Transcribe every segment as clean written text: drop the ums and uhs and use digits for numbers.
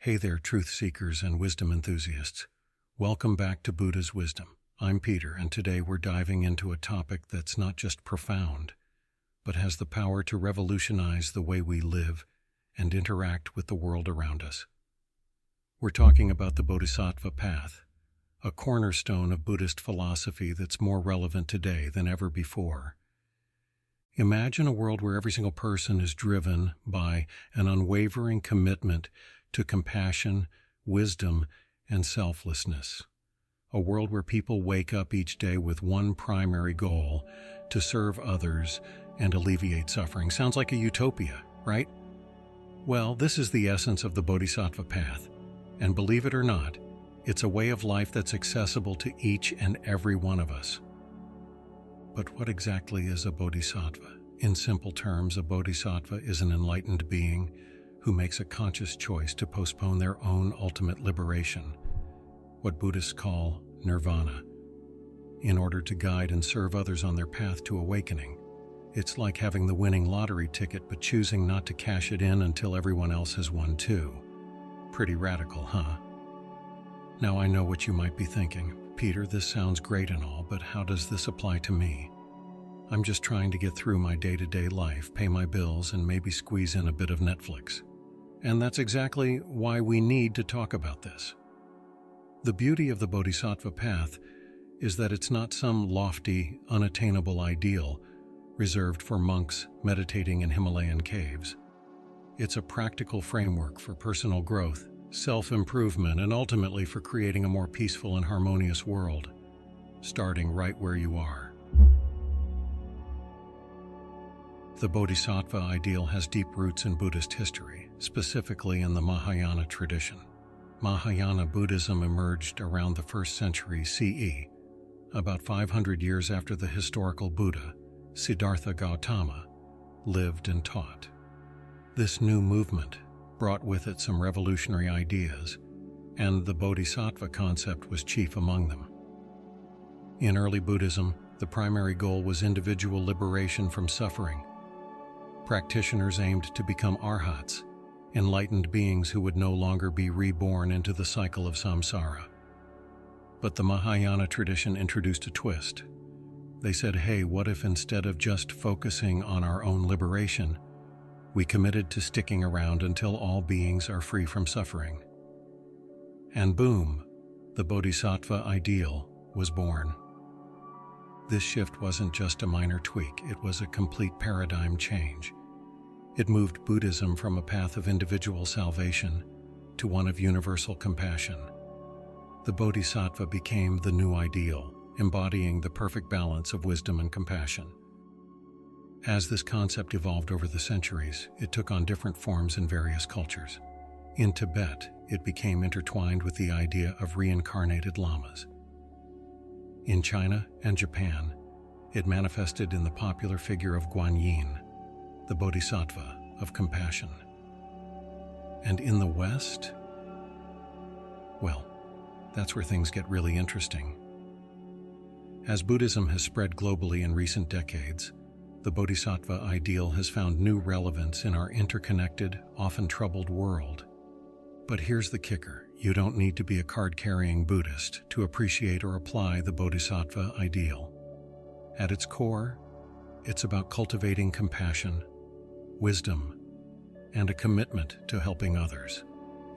Hey there, truth seekers and wisdom enthusiasts. Welcome back to Buddha's Wisdom. I'm Peter, and today we're diving into a topic that's not just profound, but has the power to revolutionize the way we live and interact with the world around us. We're talking about the Bodhisattva path, a cornerstone of Buddhist philosophy that's more relevant today than ever before. Imagine a world where every single person is driven by an unwavering commitment to compassion, wisdom, and selflessness. A world where people wake up each day with one primary goal: to serve others and alleviate suffering. Sounds like a utopia, right? Well, this is the essence of the Bodhisattva path. And believe it or not, it's a way of life that's accessible to each and every one of us. But what exactly is a bodhisattva? In simple terms, a bodhisattva is an enlightened being who makes a conscious choice to postpone their own ultimate liberation, what Buddhists call nirvana, in order to guide and serve others on their path to awakening. It's like having the winning lottery ticket but choosing not to cash it in until everyone else has won too. Pretty radical, huh? Now I know what you might be thinking. Peter, this sounds great and all, but how does this apply to me? I'm just trying to get through my day-to-day life, pay my bills, and maybe squeeze in a bit of Netflix. And that's exactly why we need to talk about this. The beauty of the Bodhisattva path is that it's not some lofty, unattainable ideal reserved for monks meditating in Himalayan caves. It's a practical framework for personal growth, self-improvement, and ultimately for creating a more peaceful and harmonious world, starting right where you are. The Bodhisattva ideal has deep roots in Buddhist history, specifically in the Mahayana tradition. Mahayana Buddhism emerged around the 1st century CE, about 500 years after the historical Buddha, Siddhartha Gautama, lived and taught. This new movement brought with it some revolutionary ideas, and the Bodhisattva concept was chief among them. In early Buddhism, the primary goal was individual liberation from suffering. Practitioners aimed to become arhats, enlightened beings who would no longer be reborn into the cycle of samsara. But the Mahayana tradition introduced a twist. They said, hey, what if instead of just focusing on our own liberation, we committed to sticking around until all beings are free from suffering? And boom, the Bodhisattva ideal was born. This shift wasn't just a minor tweak, it was a complete paradigm change. It moved Buddhism from a path of individual salvation to one of universal compassion. The Bodhisattva became the new ideal, embodying the perfect balance of wisdom and compassion. As this concept evolved over the centuries, it took on different forms in various cultures. In Tibet, it became intertwined with the idea of reincarnated lamas. In China and Japan, it manifested in the popular figure of Guanyin, the Bodhisattva of compassion. And in the West, well, that's where things get really interesting. As Buddhism has spread globally in recent decades, the Bodhisattva ideal has found new relevance in our interconnected, often troubled world. But here's the kicker: you don't need to be a card-carrying Buddhist to appreciate or apply the Bodhisattva ideal. At its core, it's about cultivating compassion, wisdom, and a commitment to helping others.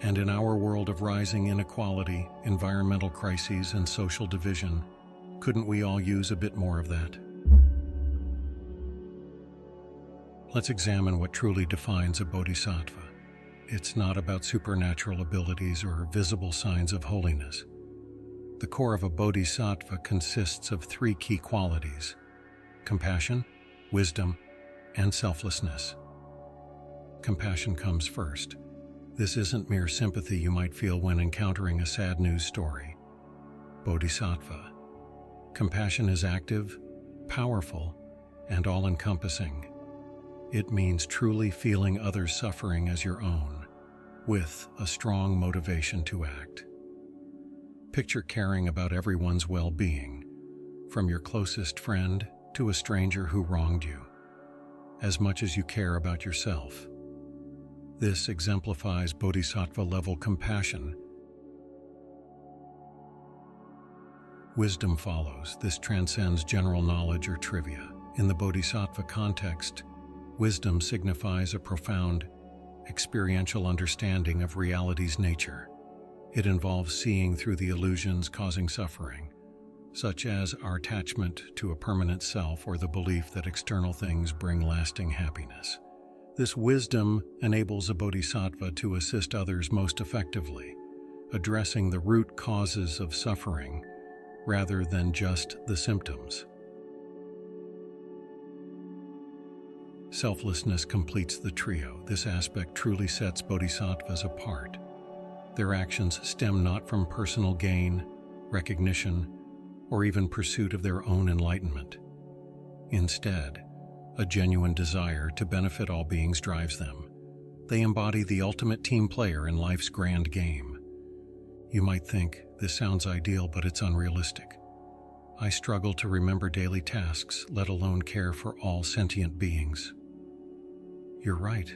And in our world of rising inequality, environmental crises, and social division, couldn't we all use a bit more of that? Let's examine what truly defines a bodhisattva. It's not about supernatural abilities or visible signs of holiness. The core of a bodhisattva consists of 3 key qualities: compassion, wisdom, and selflessness. Compassion comes first. This isn't mere sympathy you might feel when encountering a sad news story. Bodhisattva. Compassion is active, powerful, and all-encompassing. It means truly feeling others' suffering as your own, with a strong motivation to act. Picture caring about everyone's well-being, from your closest friend to a stranger who wronged you, as much as you care about yourself. This exemplifies Bodhisattva-level compassion. Wisdom follows. This transcends general knowledge or trivia. In the Bodhisattva context, wisdom signifies a profound, experiential understanding of reality's nature. It involves seeing through the illusions causing suffering, such as our attachment to a permanent self or the belief that external things bring lasting happiness. This wisdom enables a bodhisattva to assist others most effectively, addressing the root causes of suffering rather than just the symptoms. Selflessness completes the trio. This aspect truly sets bodhisattvas apart. Their actions stem not from personal gain, recognition, or even pursuit of their own enlightenment. Instead, a genuine desire to benefit all beings drives them. They embody the ultimate team player in life's grand game. You might think, this sounds ideal, but it's unrealistic. I struggle to remember daily tasks, let alone care for all sentient beings. You're right.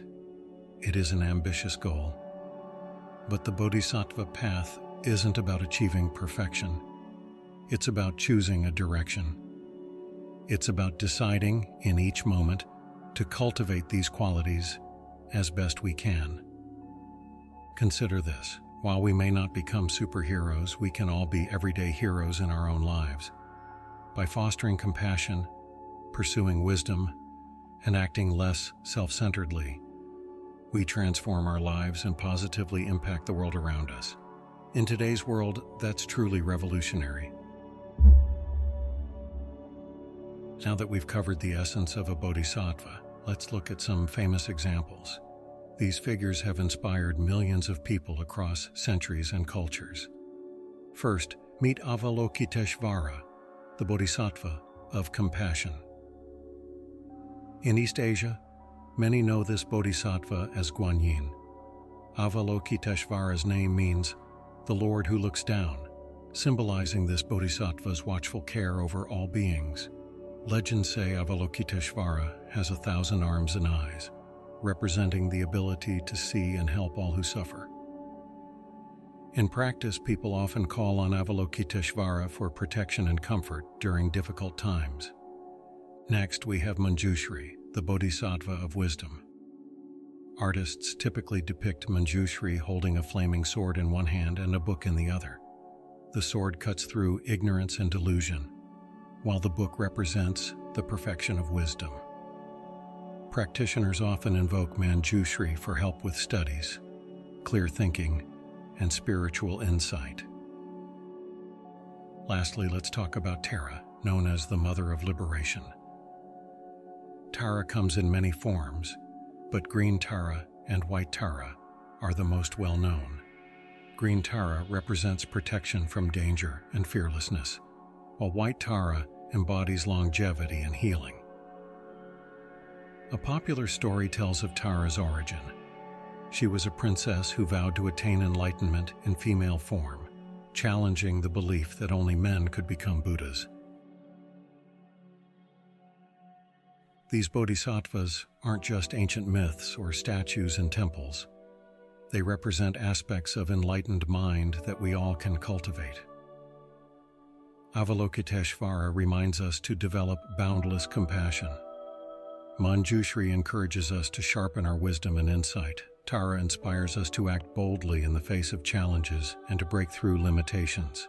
It is an ambitious goal. But the bodhisattva path isn't about achieving perfection. It's about choosing a direction. It's about deciding in each moment to cultivate these qualities as best we can. Consider this. While we may not become superheroes, we can all be everyday heroes in our own lives. By fostering compassion, pursuing wisdom, and acting less self-centeredly, we transform our lives and positively impact the world around us. In today's world, that's truly revolutionary. Now that we've covered the essence of a bodhisattva, let's look at some famous examples. These figures have inspired millions of people across centuries and cultures. First, meet Avalokiteshvara, the bodhisattva of compassion. In East Asia, many know this bodhisattva as Guanyin. Avalokiteshvara's name means the Lord who looks down, symbolizing this bodhisattva's watchful care over all beings. Legends say Avalokiteshvara has 1,000 arms and eyes, representing the ability to see and help all who suffer. In practice, people often call on Avalokiteshvara for protection and comfort during difficult times. Next, we have Manjushri, the bodhisattva of wisdom. Artists typically depict Manjushri holding a flaming sword in one hand and a book in the other. The sword cuts through ignorance and delusion, while the book represents the perfection of wisdom. Practitioners often invoke Manjushri for help with studies, clear thinking, and spiritual insight. Lastly, let's talk about Tara, known as the Mother of Liberation. Tara comes in many forms, but green Tara and white Tara are the most well-known. Green Tara represents protection from danger and fearlessness, while white Tara embodies longevity and healing. A popular story tells of Tara's origin. She was a princess who vowed to attain enlightenment in female form, challenging the belief that only men could become Buddhas. These bodhisattvas aren't just ancient myths or statues in temples. They represent aspects of enlightened mind that we all can cultivate. Avalokiteshvara reminds us to develop boundless compassion. Manjushri encourages us to sharpen our wisdom and insight. Tara inspires us to act boldly in the face of challenges and to break through limitations.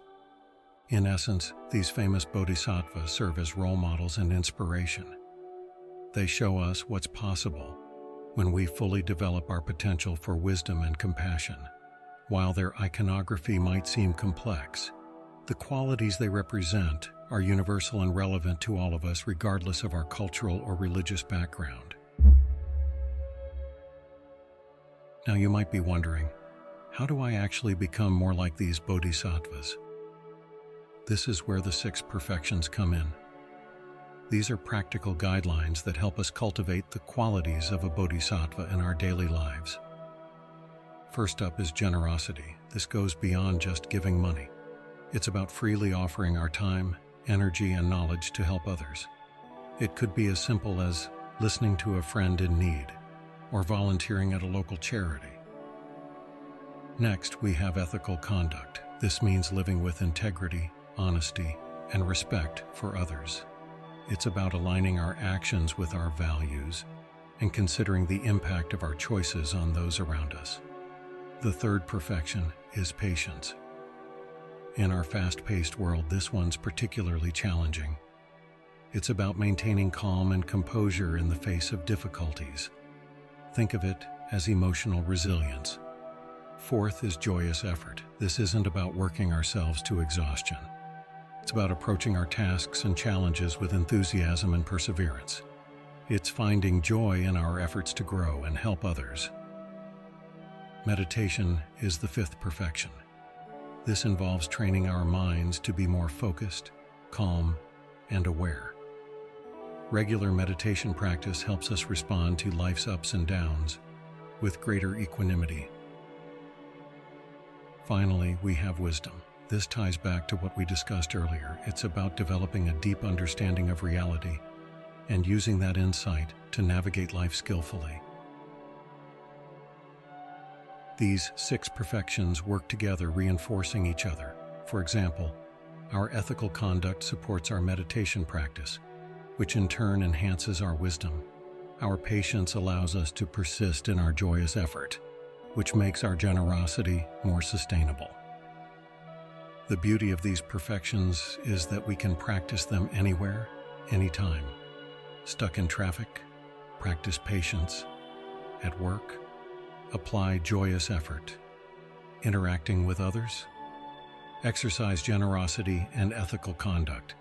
In essence, these famous bodhisattvas serve as role models and inspiration. They show us what's possible when we fully develop our potential for wisdom and compassion. While their iconography might seem complex, the qualities they represent are universal and relevant to all of us regardless of our cultural or religious background. Now you might be wondering, how do I actually become more like these bodhisattvas? This is where the 6 perfections come in. These are practical guidelines that help us cultivate the qualities of a bodhisattva in our daily lives. First up is generosity. This goes beyond just giving money. It's about freely offering our time, energy, and knowledge to help others. It could be as simple as listening to a friend in need, or volunteering at a local charity. Next, we have ethical conduct. This means living with integrity, honesty, and respect for others. It's about aligning our actions with our values and considering the impact of our choices on those around us. The third perfection is patience. In our fast-paced world, this one's particularly challenging. It's about maintaining calm and composure in the face of difficulties. Think of it as emotional resilience. Fourth is joyous effort. This isn't about working ourselves to exhaustion. It's about approaching our tasks and challenges with enthusiasm and perseverance. It's finding joy in our efforts to grow and help others. Meditation is the fifth perfection. This involves training our minds to be more focused, calm, and aware. Regular meditation practice helps us respond to life's ups and downs with greater equanimity. Finally, we have wisdom. This ties back to what we discussed earlier. It's about developing a deep understanding of reality and using that insight to navigate life skillfully. These 6 perfections work together, reinforcing each other. For example, our ethical conduct supports our meditation practice, which in turn enhances our wisdom. Our patience allows us to persist in our joyous effort, which makes our generosity more sustainable. The beauty of these perfections is that we can practice them anywhere, anytime. Stuck in traffic, practice patience. At work, apply joyous effort. Interacting with others, exercise generosity and ethical conduct.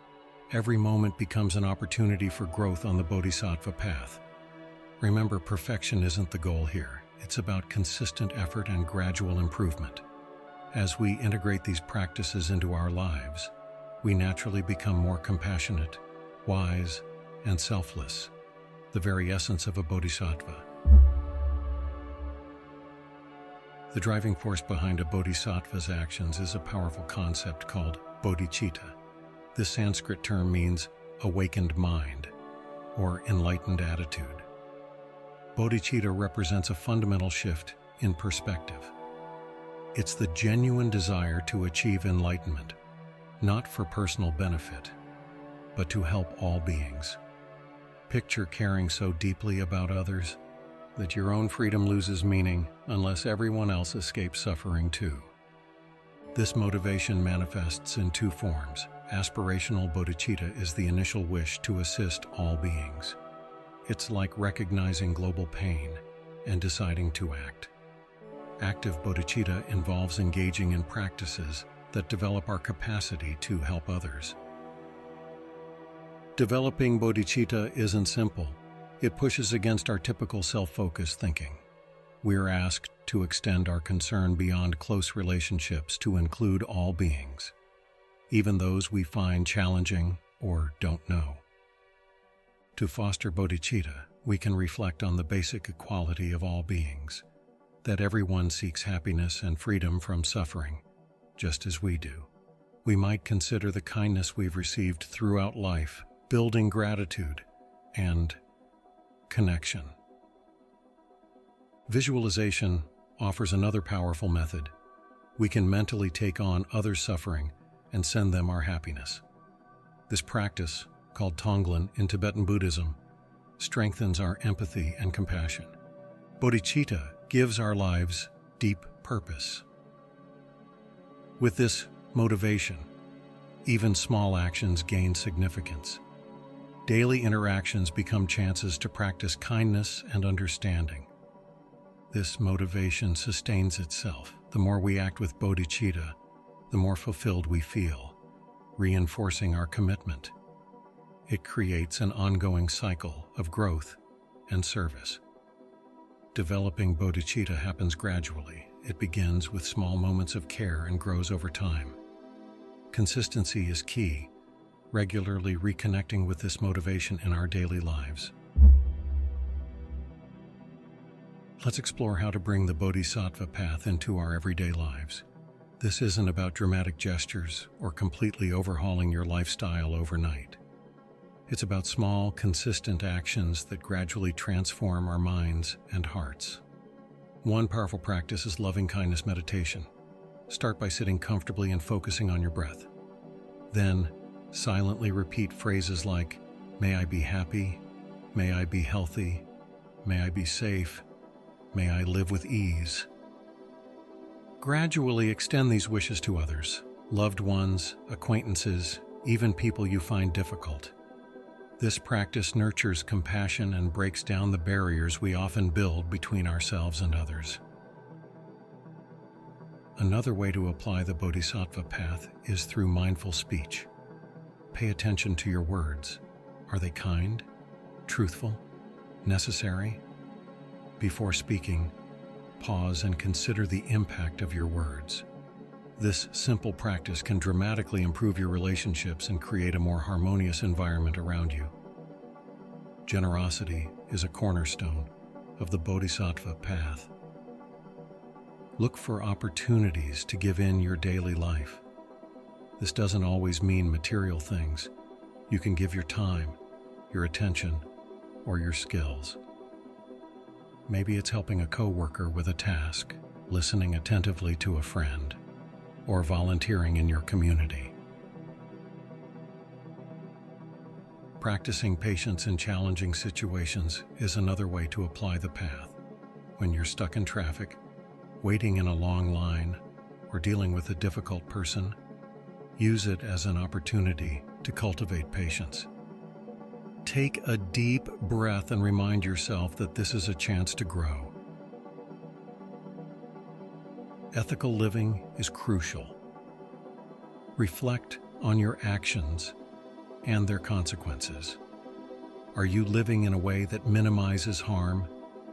Every moment becomes an opportunity for growth on the Bodhisattva path. Remember, perfection isn't the goal here. It's about consistent effort and gradual improvement. As we integrate these practices into our lives, we naturally become more compassionate, wise, and selfless, the very essence of a bodhisattva. The driving force behind a bodhisattva's actions is a powerful concept called bodhicitta. This Sanskrit term means awakened mind or enlightened attitude. Bodhicitta represents a fundamental shift in perspective. It's the genuine desire to achieve enlightenment, not for personal benefit, but to help all beings. Picture caring so deeply about others that your own freedom loses meaning unless everyone else escapes suffering too. This motivation manifests in 2 forms. Aspirational bodhicitta is the initial wish to assist all beings. It's like recognizing global pain and deciding to act. Active bodhicitta involves engaging in practices that develop our capacity to help others. Developing bodhicitta isn't simple. It pushes against our typical self-focused thinking. We're asked to extend our concern beyond close relationships to include all beings, even those we find challenging or don't know. To foster bodhicitta, we can reflect on the basic equality of all beings, that everyone seeks happiness and freedom from suffering, just as we do. We might consider the kindness we've received throughout life, building gratitude and connection. Visualization offers another powerful method. We can mentally take on others' suffering and send them our happiness. This practice, called Tonglen in Tibetan Buddhism, strengthens our empathy and compassion. Bodhicitta gives our lives deep purpose. With this motivation, even small actions gain significance. Daily interactions become chances to practice kindness and understanding. This motivation sustains itself. The more we act with bodhicitta, the more fulfilled we feel, reinforcing our commitment. It creates an ongoing cycle of growth and service. Developing bodhicitta happens gradually. It begins with small moments of care and grows over time. Consistency is key, regularly reconnecting with this motivation in our daily lives. Let's explore how to bring the Bodhisattva path into our everyday lives. This isn't about dramatic gestures or completely overhauling your lifestyle overnight. It's about small, consistent actions that gradually transform our minds and hearts. One powerful practice is loving-kindness meditation. Start by sitting comfortably and focusing on your breath. Then, silently repeat phrases like, "May I be happy," "May I be healthy," "May I be safe," "May I live with ease." Gradually extend these wishes to others, loved ones, acquaintances, even people you find difficult. This practice nurtures compassion and breaks down the barriers we often build between ourselves and others. Another way to apply the Bodhisattva path is through mindful speech. Pay attention to your words. Are they kind, truthful, necessary? Before speaking, pause and consider the impact of your words. This simple practice can dramatically improve your relationships and create a more harmonious environment around you. Generosity is a cornerstone of the Bodhisattva path. Look for opportunities to give in your daily life. This doesn't always mean material things. You can give your time, your attention, or your skills. Maybe it's helping a coworker with a task, listening attentively to a friend, or volunteering in your community. Practicing patience in challenging situations is another way to apply the path. When you're stuck in traffic, waiting in a long line, or dealing with a difficult person, use it as an opportunity to cultivate patience. Take a deep breath and remind yourself that this is a chance to grow. Ethical living is crucial. Reflect on your actions and their consequences. Are you living in a way that minimizes harm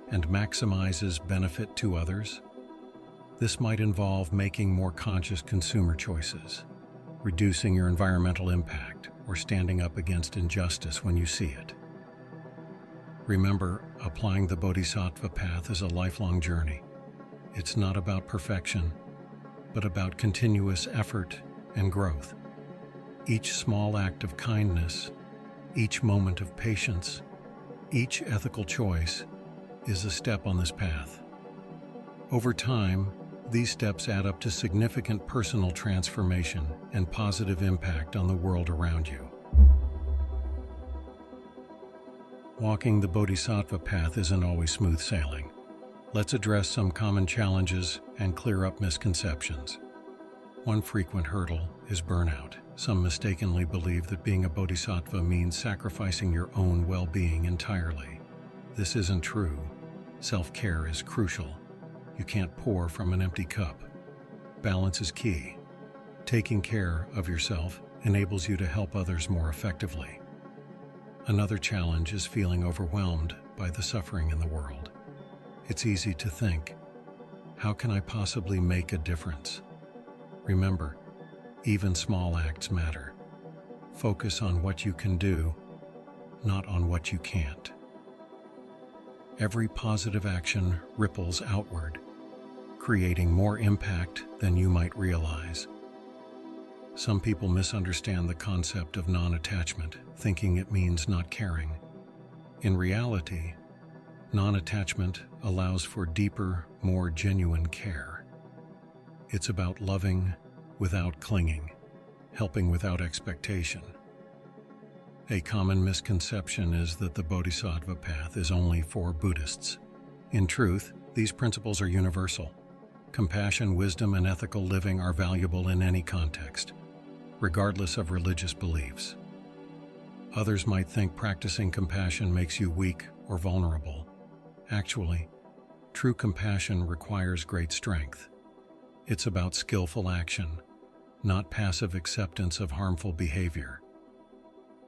and maximizes benefit to others? This might involve making more conscious consumer choices, reducing your environmental impact, or standing up against injustice when you see it. Remember, applying the Bodhisattva path is a lifelong journey. It's not about perfection, but about continuous effort and growth. Each small act of kindness, each moment of patience, each ethical choice is a step on this path. Over time, these steps add up to significant personal transformation and positive impact on the world around you. Walking the Bodhisattva path isn't always smooth sailing. Let's address some common challenges and clear up misconceptions. One frequent hurdle is burnout. Some mistakenly believe that being a bodhisattva means sacrificing your own well-being entirely. This isn't true. Self-care is crucial. You can't pour from an empty cup. Balance is key. Taking care of yourself enables you to help others more effectively. Another challenge is feeling overwhelmed by the suffering in the world. It's easy to think, how can I possibly make a difference? Remember, even small acts matter. Focus on what you can do, not on what you can't. Every positive action ripples outward, creating more impact than you might realize. Some people misunderstand the concept of non-attachment, thinking it means not caring. In reality, non-attachment allows for deeper, more genuine care. It's about loving without clinging, helping without expectation. A common misconception is that the Bodhisattva path is only for Buddhists. In truth, these principles are universal. Compassion, wisdom, and ethical living are valuable in any context, regardless of religious beliefs. Others might think practicing compassion makes you weak or vulnerable. Actually, true compassion requires great strength. It's about skillful action, not passive acceptance of harmful behavior.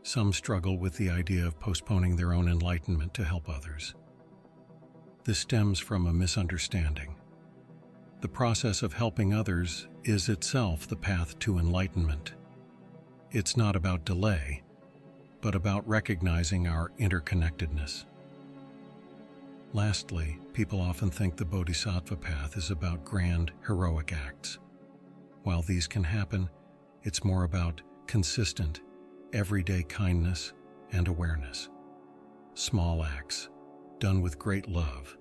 Some struggle with the idea of postponing their own enlightenment to help others. This stems from a misunderstanding. The process of helping others is itself the path to enlightenment. It's not about delay, but about recognizing our interconnectedness. Lastly, people often think the Bodhisattva path is about grand, heroic acts. While these can happen, it's more about consistent, everyday kindness and awareness. Small acts, done with great love,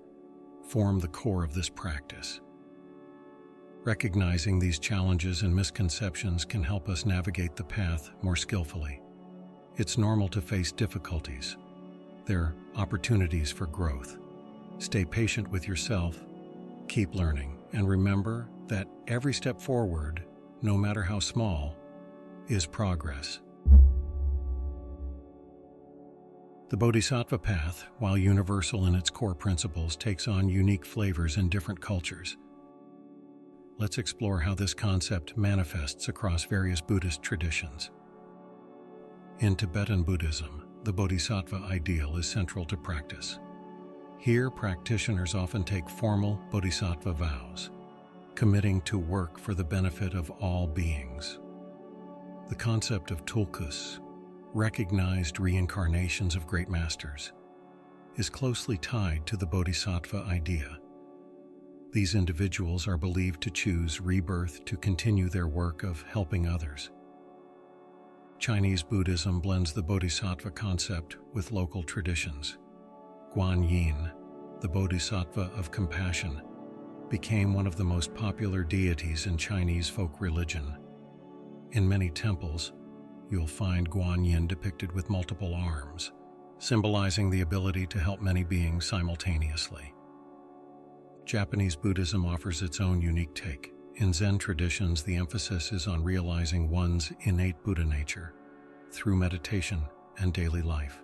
form the core of this practice. Recognizing these challenges and misconceptions can help us navigate the path more skillfully. It's normal to face difficulties. They're opportunities for growth. Stay patient with yourself, keep learning, and remember that every step forward, no matter how small, is progress. The Bodhisattva path, while universal in its core principles, takes on unique flavors in different cultures. Let's explore how this concept manifests across various Buddhist traditions. In Tibetan Buddhism, the Bodhisattva ideal is central to practice. Here, practitioners often take formal Bodhisattva vows, committing to work for the benefit of all beings. The concept of tulkus, recognized reincarnations of great masters, is closely tied to the Bodhisattva idea. These individuals are believed to choose rebirth to continue their work of helping others. Chinese Buddhism blends the Bodhisattva concept with local traditions. Guan Yin, the Bodhisattva of compassion, became one of the most popular deities in Chinese folk religion. In many temples, you'll find Guan Yin depicted with multiple arms, symbolizing the ability to help many beings simultaneously. Japanese Buddhism offers its own unique take. In Zen traditions, the emphasis is on realizing one's innate Buddha nature through meditation and daily life.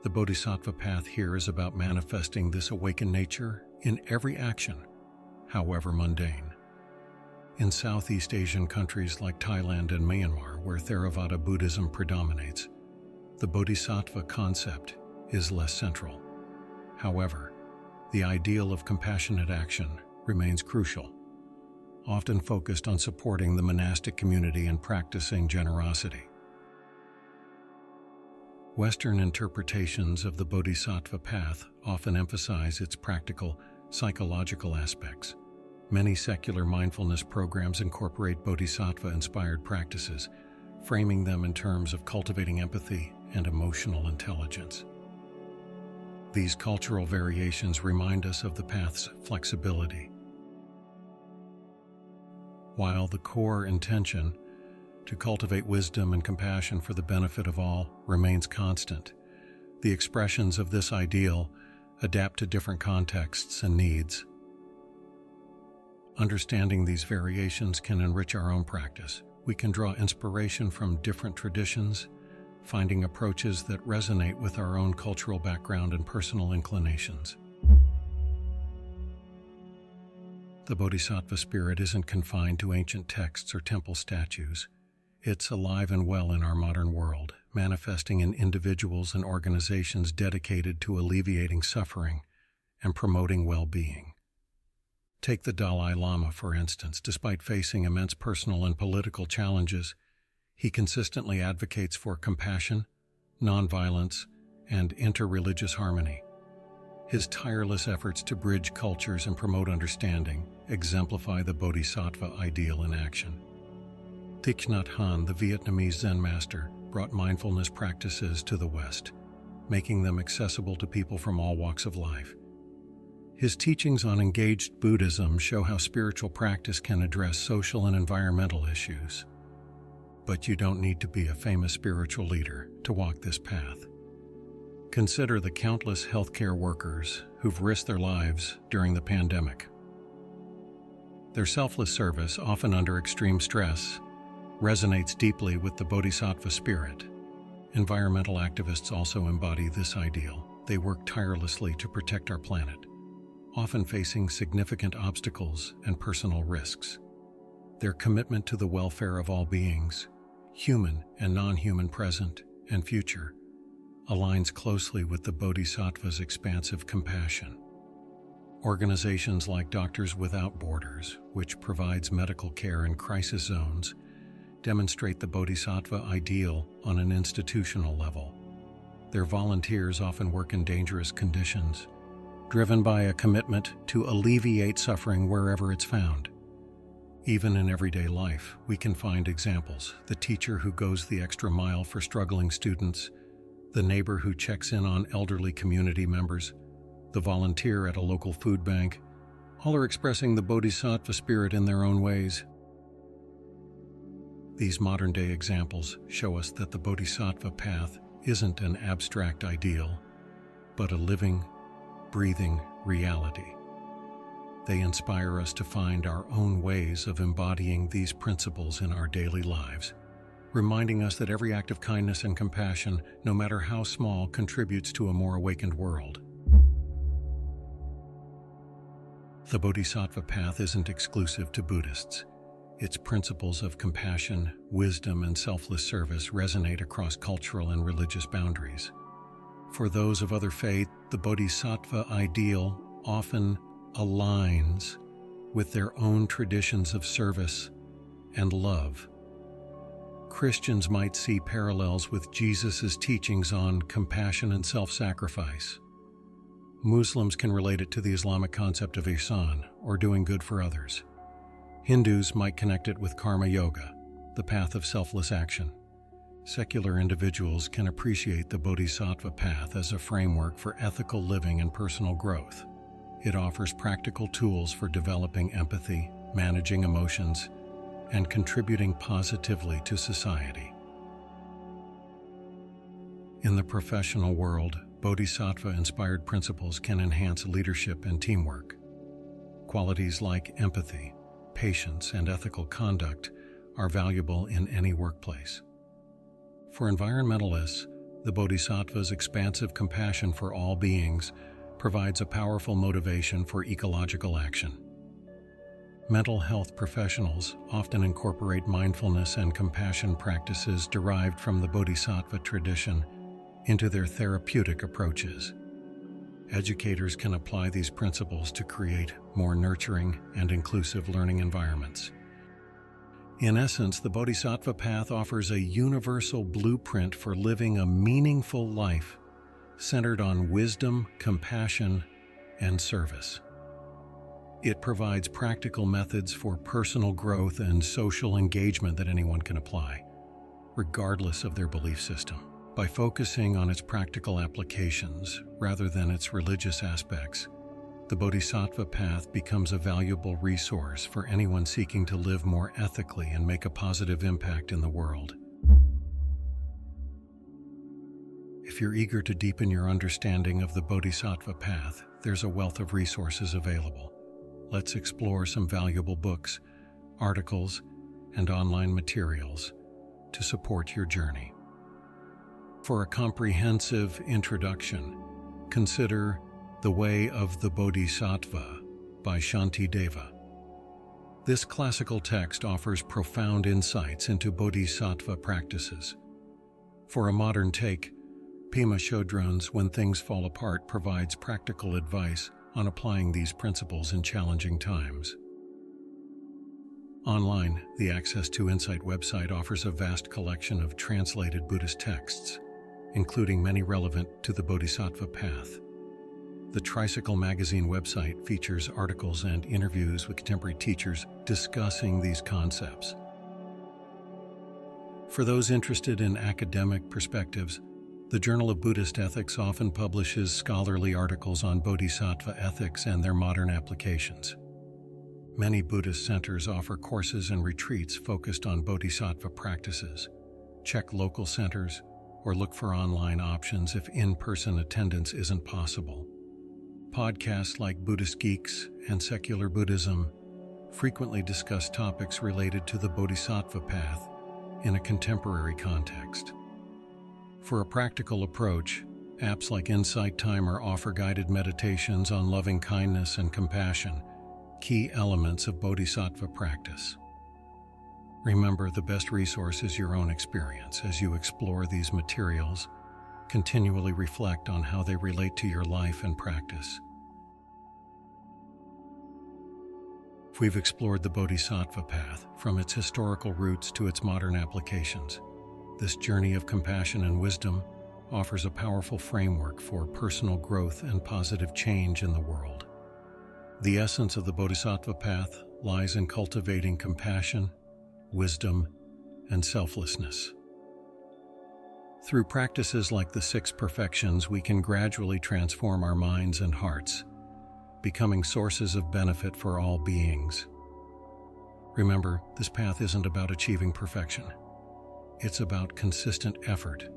The Bodhisattva path here is about manifesting this awakened nature in every action, however mundane. In Southeast Asian countries like Thailand and Myanmar, where Theravada Buddhism predominates, the Bodhisattva concept is less central. However, the ideal of compassionate action remains crucial, often focused on supporting the monastic community and practicing generosity. Western interpretations of the Bodhisattva path often emphasize its practical, psychological aspects. Many secular mindfulness programs incorporate Bodhisattva-inspired practices, framing them in terms of cultivating empathy and emotional intelligence. These cultural variations remind us of the path's flexibility. While the core intention, to cultivate wisdom and compassion for the benefit of all, remains constant, the expressions of this ideal adapt to different contexts and needs. Understanding these variations can enrich our own practice. We can draw inspiration from different traditions, finding approaches that resonate with our own cultural background and personal inclinations. The Bodhisattva spirit isn't confined to ancient texts or temple statues. It's alive and well in our modern world, manifesting in individuals and organizations dedicated to alleviating suffering and promoting well-being. Take the Dalai Lama, for instance. Despite facing immense personal and political challenges, he consistently advocates for compassion, nonviolence, and interreligious harmony. His tireless efforts to bridge cultures and promote understanding exemplify the Bodhisattva ideal in action. Thich Nhat Hanh, the Vietnamese Zen master, brought mindfulness practices to the West, making them accessible to people from all walks of life. His teachings on engaged Buddhism show how spiritual practice can address social and environmental issues. But you don't need to be a famous spiritual leader to walk this path. Consider the countless healthcare workers who've risked their lives during the pandemic. Their selfless service, often under extreme stress, resonates deeply with the Bodhisattva spirit. Environmental activists also embody this ideal. They work tirelessly to protect our planet, often facing significant obstacles and personal risks. Their commitment to the welfare of all beings, human and non-human present and future, aligns closely with the Bodhisattva's expansive compassion. Organizations like Doctors Without Borders, which provides medical care in crisis zones, demonstrate the Bodhisattva ideal on an institutional level. Their volunteers often work in dangerous conditions, driven by a commitment to alleviate suffering wherever it's found. Even in everyday life, we can find examples. The teacher who goes the extra mile for struggling students, The neighbor who checks in on elderly community members, the volunteer at a local food bank, all are expressing the Bodhisattva spirit in their own ways. These modern-day examples show us that the Bodhisattva path isn't an abstract ideal, but a living, breathing reality. They inspire us to find our own ways of embodying these principles in our daily lives, reminding us that every act of kindness and compassion, no matter how small, contributes to a more awakened world. The Bodhisattva path isn't exclusive to Buddhists. Its principles of compassion, wisdom, and selfless service resonate across cultural and religious boundaries. For those of other faith, the Bodhisattva ideal often aligns with their own traditions of service and love. Christians might see parallels with Jesus' teachings on compassion and self-sacrifice. Muslims can relate it to the Islamic concept of ihsan, or doing good for others. Hindus might connect it with karma yoga, the path of selfless action. Secular individuals can appreciate the Bodhisattva path as a framework for ethical living and personal growth. It offers practical tools for developing empathy, managing emotions, and contributing positively to society. In the professional world, Bodhisattva-inspired principles can enhance leadership and teamwork. Qualities like empathy, patience, and ethical conduct are valuable in any workplace. For environmentalists, the Bodhisattva's expansive compassion for all beings provides a powerful motivation for ecological action. Mental health professionals often incorporate mindfulness and compassion practices derived from the Bodhisattva tradition into their therapeutic approaches. Educators can apply these principles to create more nurturing and inclusive learning environments. In essence, the Bodhisattva path offers a universal blueprint for living a meaningful life centered on wisdom, compassion, and service. It provides practical methods for personal growth and social engagement that anyone can apply, regardless of their belief system. By focusing on its practical applications rather than its religious aspects, the Bodhisattva path becomes a valuable resource for anyone seeking to live more ethically and make a positive impact in the world. If you're eager to deepen your understanding of the Bodhisattva path, there's a wealth of resources available. Let's explore some valuable books, articles, and online materials to support your journey. For a comprehensive introduction, consider The Way of the Bodhisattva by Shantideva. This classical text offers profound insights into Bodhisattva practices. For a modern take, Pema Chodron's When Things Fall Apart provides practical advice on applying these principles in challenging times. Online, the Access to Insight website offers a vast collection of translated Buddhist texts, including many relevant to the Bodhisattva path. The Tricycle magazine website features articles and interviews with contemporary teachers discussing these concepts. For those interested in academic perspectives, the Journal of Buddhist Ethics often publishes scholarly articles on Bodhisattva ethics and their modern applications. Many Buddhist centers offer courses and retreats focused on Bodhisattva practices. Check local centers or look for online options if in-person attendance isn't possible. Podcasts like Buddhist Geeks and Secular Buddhism frequently discuss topics related to the Bodhisattva path in a contemporary context. For a practical approach, apps like Insight Timer offer guided meditations on loving kindness and compassion, key elements of Bodhisattva practice. Remember, the best resource is your own experience. As you explore these materials, continually reflect on how they relate to your life and practice. We've explored the Bodhisattva path, from its historical roots to its modern applications. This journey of compassion and wisdom offers a powerful framework for personal growth and positive change in the world. The essence of the Bodhisattva path lies in cultivating compassion, wisdom, and selflessness. Through practices like the 6 perfections, we can gradually transform our minds and hearts, becoming sources of benefit for all beings. Remember, this path isn't about achieving perfection. It's about consistent effort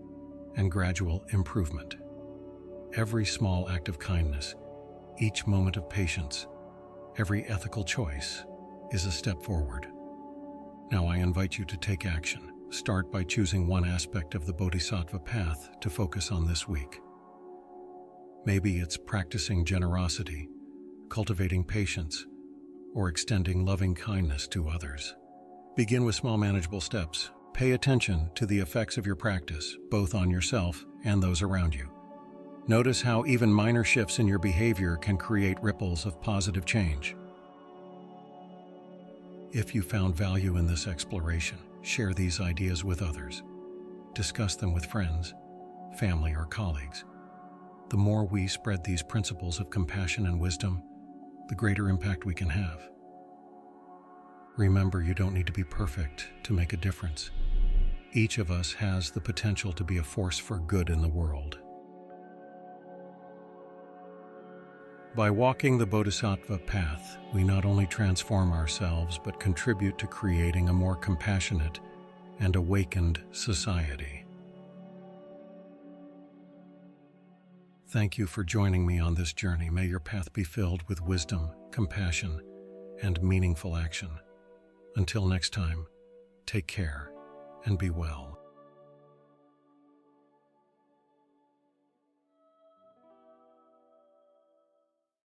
and gradual improvement. Every small act of kindness, each moment of patience, every ethical choice is a step forward. Now I invite you to take action. Start by choosing one aspect of the Bodhisattva path to focus on this week. Maybe it's practicing generosity, cultivating patience, or extending loving kindness to others. Begin with small manageable steps. Pay attention to the effects of your practice, both on yourself and those around you. Notice how even minor shifts in your behavior can create ripples of positive change. If you found value in this exploration, share these ideas with others. Discuss them with friends, family, or colleagues. The more we spread these principles of compassion and wisdom, the greater impact we can have. Remember, you don't need to be perfect to make a difference. Each of us has the potential to be a force for good in the world. By walking the Bodhisattva path, we not only transform ourselves but contribute to creating a more compassionate and awakened society. Thank you for joining me on this journey. May your path be filled with wisdom, compassion, and meaningful action. Until next time, take care and be well.